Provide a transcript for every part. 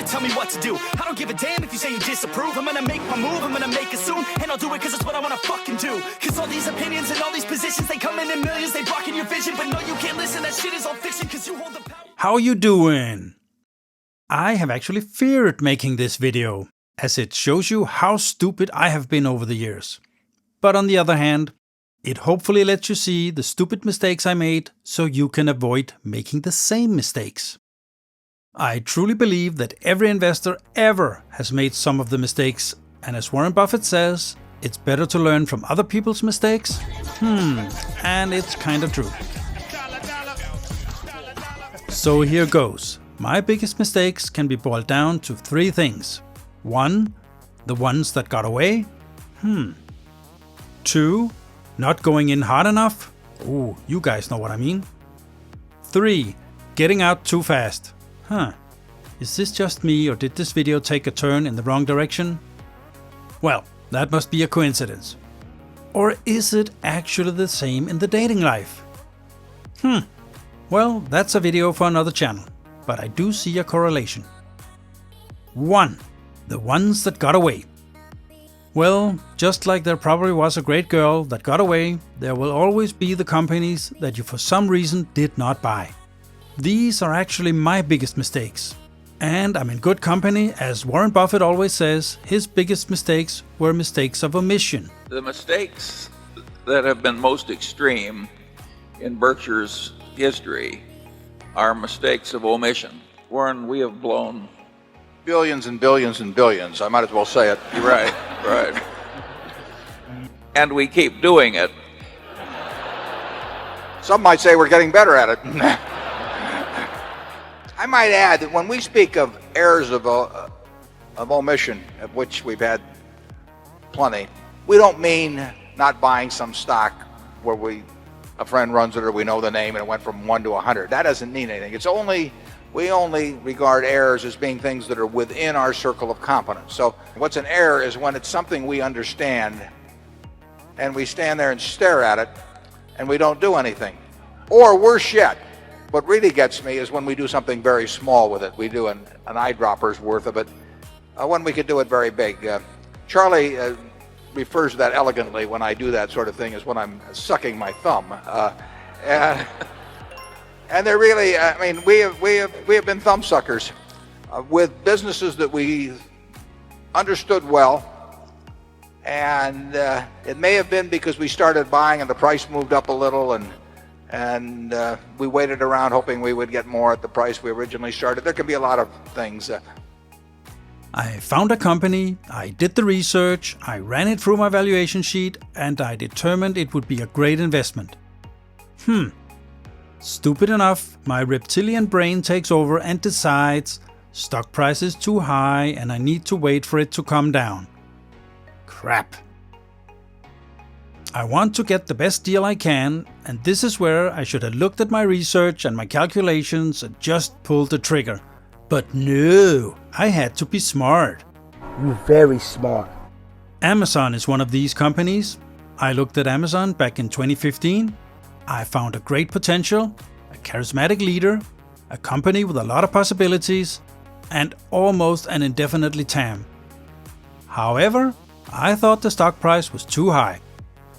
tell me what to do. I don't give a damn if you say you disapprove. I'm gonna make my move, I'm gonna make it soon. And I'll do it cause it's what I wanna fucking do. Cause all these opinions and all these positions, they come in millions, they blocking your vision. But no, you can't listen, that shit is all fiction cause you hold the power. How you doing? I have actually feared making this video, as it shows you how stupid I have been over the years. But on the other hand, it hopefully lets you see the stupid mistakes I made so you can avoid making the same mistakes. I truly believe that every investor ever has made some of the mistakes, and as Warren Buffett says, it's better to learn from other people's mistakes. And it's kind of true. So here goes. My biggest mistakes can be boiled down to 3 things. 1. The ones that got away. 2. Not going in hard enough. Ooh, you guys know what I mean. 3. Getting out too fast. Is this just me or did this video take a turn in the wrong direction? Well, that must be a coincidence. Or is it actually the same in the dating life? Well, that's a video for another channel, but I do see a correlation. 1. The ones that got away. Well, just like there probably was a great girl that got away, there will always be the companies that you for some reason did not buy. These are actually my biggest mistakes. And I'm in good company, as Warren Buffett always says, his biggest mistakes were mistakes of omission. The mistakes that have been most extreme in Berkshire's history are mistakes of omission. Warren, we have blown billions and billions and billions. I might as well say it. right. And we keep doing it. Some might say we're getting better at it. I might add that when we speak of errors of omission, of which we've had plenty, we don't mean not buying some stock where a friend runs it or we know the name and it went from 1 to 100. That doesn't mean anything. We only regard errors as being things that are within our circle of competence. So what's an error is when it's something we understand and we stand there and stare at it and we don't do anything. Or worse yet, what really gets me is when we do something very small with it. We do an eyedropper's worth of it when we could do it very big. Charlie refers to that elegantly when I do that sort of thing as when I'm sucking my thumb. And they're really, we have been thumb suckers with businesses that we understood well. And it may have been because we started buying and the price moved up a little and we waited around hoping we would get more at the price we originally started. There can be a lot of things. I found a company, I did the research, I ran it through my valuation sheet, and I determined it would be a great investment. Stupid enough, my reptilian brain takes over and decides stock price is too high and I need to wait for it to come down. Crap. I want to get the best deal I can, and this is where I should have looked at my research and my calculations and just pulled the trigger. But no, I had to be smart. You're very smart. Amazon is one of these companies. I looked at Amazon back in 2015. I found a great potential, a charismatic leader, a company with a lot of possibilities, and almost an indefinitely TAM. However, I thought the stock price was too high.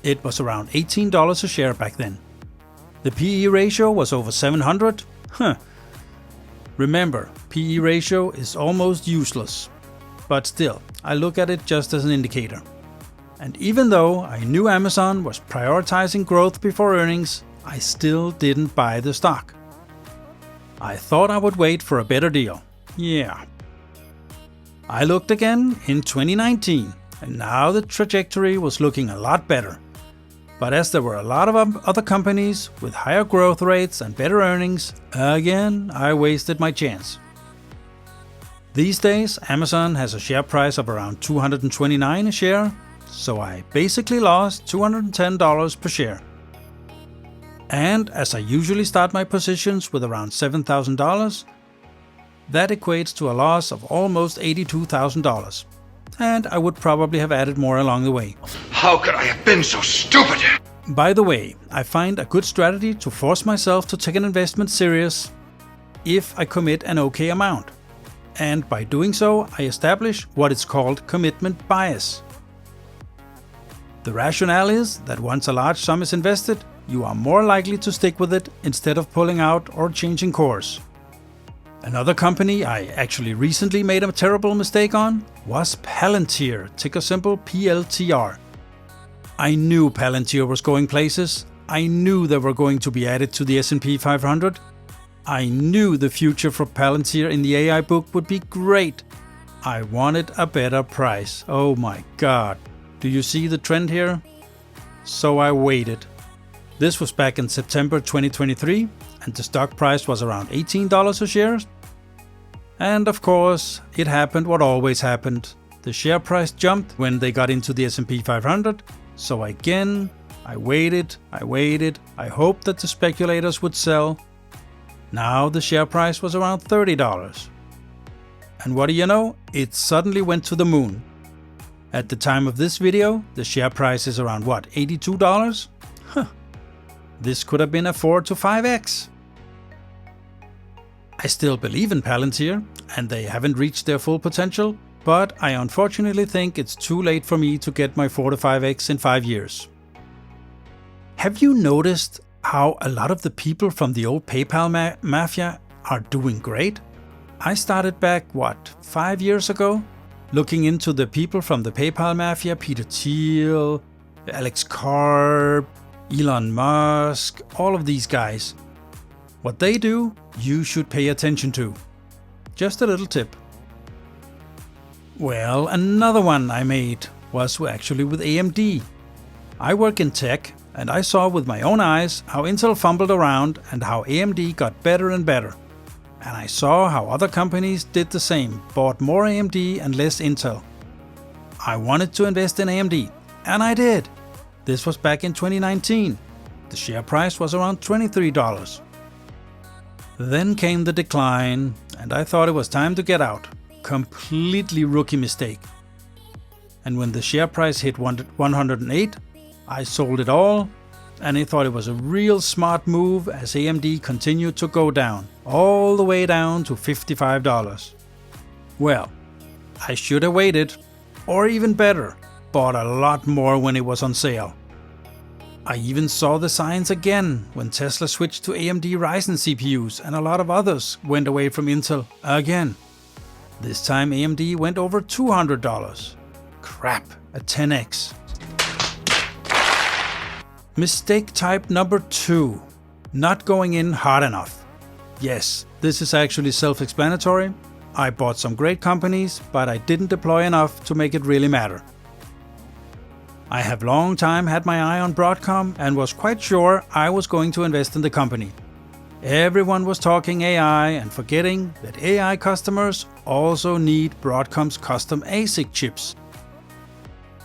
It was around $18 a share back then. The PE ratio was over 700. Remember, PE ratio is almost useless. But still, I look at it just as an indicator. And even though I knew Amazon was prioritizing growth before earnings, I still didn't buy the stock. I thought I would wait for a better deal. Yeah. I looked again in 2019, and now the trajectory was looking a lot better. But as there were a lot of other companies with higher growth rates and better earnings, again I wasted my chance. These days, Amazon has a share price of around $229 a share, so I basically lost $210 per share. And as I usually start my positions with around $7,000, that equates to a loss of almost $82,000. And I would probably have added more along the way. How could I have been so stupid? By the way, I find a good strategy to force myself to take an investment serious if I commit an okay amount. and by doing so, I establish what is called commitment bias. The rationale is that once a large sum is invested, you are more likely to stick with it instead of pulling out or changing course. Another company I actually recently made a terrible mistake on was Palantir, ticker symbol PLTR. I knew Palantir was going places. I knew they were going to be added to the S&P 500. I knew the future for Palantir in the AI book would be great. I wanted a better price. Oh my god. Do you see the trend here? So I waited. This was back in September 2023, and the stock price was around $18 a share. And of course, it happened what always happened. The share price jumped when they got into the S&P 500. So again, I waited, I hoped that the speculators would sell. Now the share price was around $30. And what do you know? It suddenly went to the moon. At the time of this video, the share price is around what, $82? Huh. This could have been a 4 to 5x. I still believe in Palantir, and they haven't reached their full potential, but I unfortunately think it's too late for me to get my 4 to 5x in 5 years. Have you noticed how a lot of the people from the old PayPal mafia are doing great? I started back, 5 years ago? Looking into the people from the PayPal mafia, Peter Thiel, Alex Karp, Elon Musk, all of these guys. What they do, you should pay attention to. Just a little tip. Well, another one I made was actually with AMD. I work in tech, and I saw with my own eyes how Intel fumbled around and how AMD got better and better. And I saw how other companies did the same, bought more AMD and less Intel. I wanted to invest in AMD, and I did. This was back in 2019. The share price was around $23. Then came the decline, and I thought it was time to get out. Completely rookie mistake. And when the share price hit 108, I sold it all, and I thought it was a real smart move as AMD continued to go down, all the way down to $55. Well, I should have waited, or even better, bought a lot more when it was on sale. I even saw the signs again when Tesla switched to AMD Ryzen CPUs and a lot of others went away from Intel again. This time AMD went over $200. Crap, a 10x. Mistake type number 2. Not going in hard enough. Yes, this is actually self-explanatory. I bought some great companies, but I didn't deploy enough to make it really matter. I have long time had my eye on Broadcom and was quite sure I was going to invest in the company. Everyone was talking AI and forgetting that AI customers also need Broadcom's custom ASIC chips.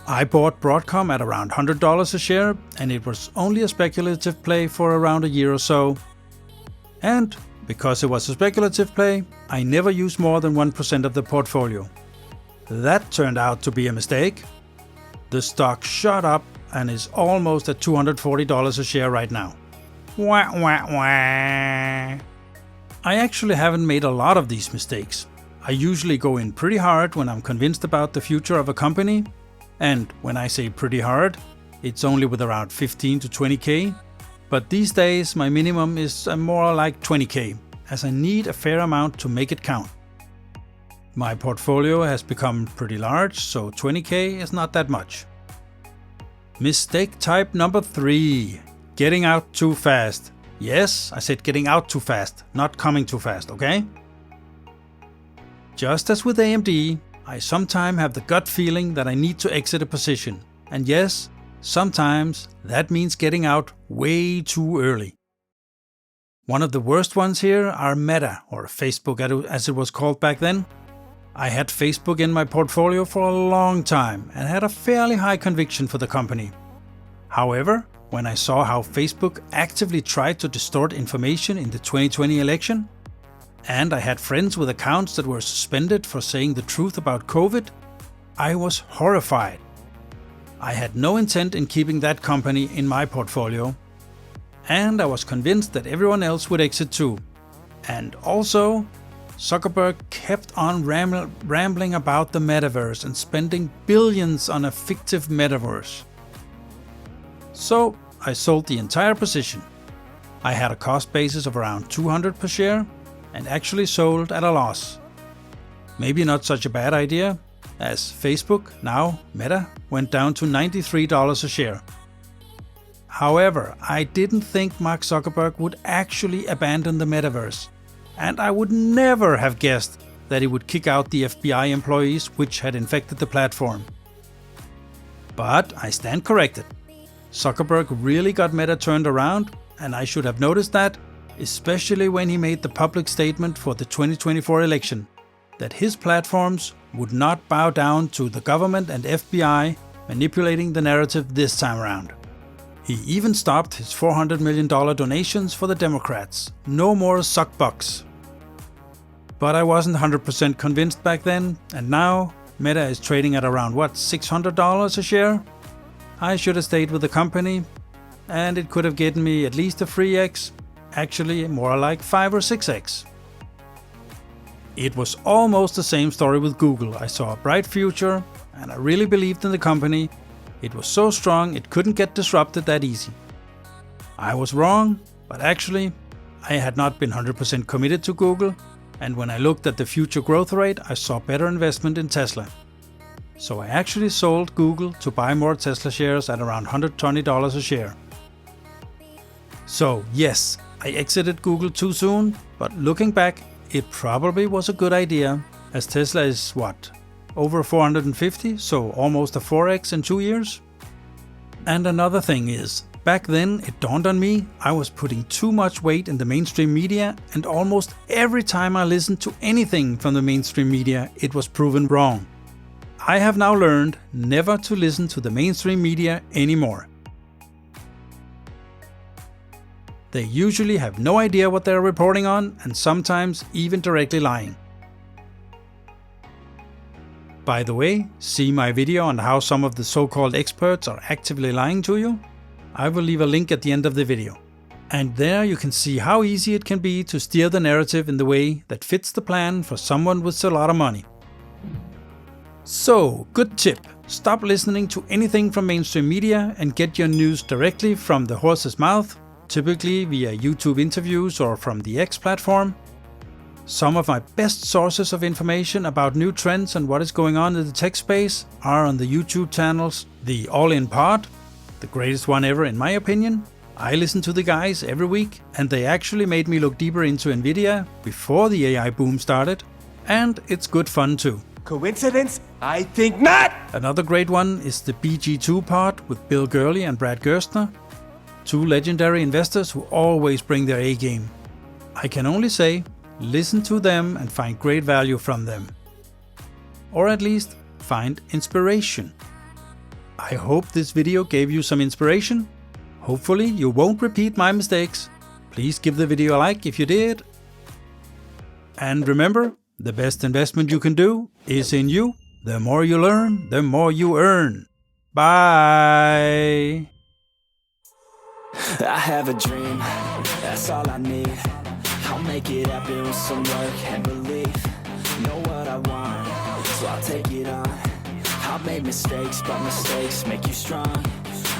I bought Broadcom at around $100 a share, and it was only a speculative play for around a year or so. And because it was a speculative play, I never used more than 1% of the portfolio. That turned out to be a mistake. The stock shot up and is almost at $240 a share right now. Wah, wah, wah. I actually haven't made a lot of these mistakes. I usually go in pretty hard when I'm convinced about the future of a company. And when I say pretty hard, it's only with around 15 to 20k. But these days my minimum is more like 20k, as I need a fair amount to make it count. My portfolio has become pretty large, so 20k is not that much. Mistake type number 3. Getting out too fast. Yes, I said getting out too fast, not coming too fast, okay? Just as with AMD, I sometimes have the gut feeling that I need to exit a position. And yes, sometimes that means getting out way too early. One of the worst ones here are Meta, or Facebook as it was called back then. I had Facebook in my portfolio for a long time and had a fairly high conviction for the company. However, when I saw how Facebook actively tried to distort information in the 2020 election, and I had friends with accounts that were suspended for saying the truth about COVID, I was horrified. I had no intent in keeping that company in my portfolio, and I was convinced that everyone else would exit too. And also, Zuckerberg kept on rambling about the metaverse and spending billions on a fictive metaverse. So I sold the entire position. I had a cost basis of around 200 per share and actually sold at a loss. Maybe not such a bad idea, as Facebook, now Meta, went down to $93 a share. However, I didn't think Mark Zuckerberg would actually abandon the metaverse, and I would never have guessed that he would kick out the FBI employees which had infected the platform. But I stand corrected. Zuckerberg really got Meta turned around, and I should have noticed that, especially when he made the public statement for the 2024 election, that his platforms would not bow down to the government and FBI manipulating the narrative this time around. He even stopped his $400 million donations for the Democrats. No more suckbucks. But I wasn't 100% convinced back then, and now Meta is trading at around $600 a share? I should have stayed with the company, and it could have given me at least a 3x, actually more like 5 or 6x. It was almost the same story with Google. I saw a bright future, and I really believed in the company. It was so strong it couldn't get disrupted that easy. I was wrong, but actually, I had not been 100% committed to Google, and when I looked at the future growth rate, I saw better investment in Tesla. So I actually sold Google to buy more Tesla shares at around $120 a share. So yes, I exited Google too soon, but looking back, it probably was a good idea, as Tesla is over 450, so almost a 4x in 2 years? And another thing is, back then it dawned on me I was putting too much weight in the mainstream media, and almost every time I listened to anything from the mainstream media, it was proven wrong. I have now learned never to listen to the mainstream media anymore. They usually have no idea what they're reporting on, and sometimes even directly lying. By the way, see my video on how some of the so-called experts are actively lying to you? I will leave a link at the end of the video. And there you can see how easy it can be to steer the narrative in the way that fits the plan for someone with a lot of money. So, good tip. Stop listening to anything from mainstream media and get your news directly from the horse's mouth, typically via YouTube interviews or from the X platform. Some of my best sources of information about new trends and what is going on in the tech space are on the YouTube channels The All In Pod, the greatest one ever in my opinion. I listen to the guys every week, and they actually made me look deeper into Nvidia before the AI boom started, and it's good fun too. Coincidence? I think not! Another great one is the BG2 Pod with Bill Gurley and Brad Gerstner, two legendary investors who always bring their A game. I can only say, listen to them and find great value from them. Or at least, find inspiration. I hope this video gave you some inspiration. Hopefully you won't repeat my mistakes. Please give the video a like if you did. And remember, the best investment you can do is in you. The more you learn, the more you earn. Bye! I have a dream, that's all I need. I'll make it happen with some work and belief. Know what I want, so I'll take it on. I'll make mistakes, but mistakes make you strong.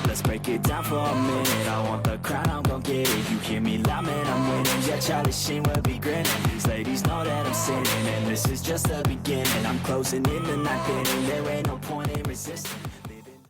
Let's break it down for a minute. I want the crown, I'm gon' get it. You hear me loud, man, I'm winning. Yeah, Charlie Sheen will be grinning. These ladies know that I'm sinning, and this is just the beginning. I'm closing in the ninth inning, there ain't no point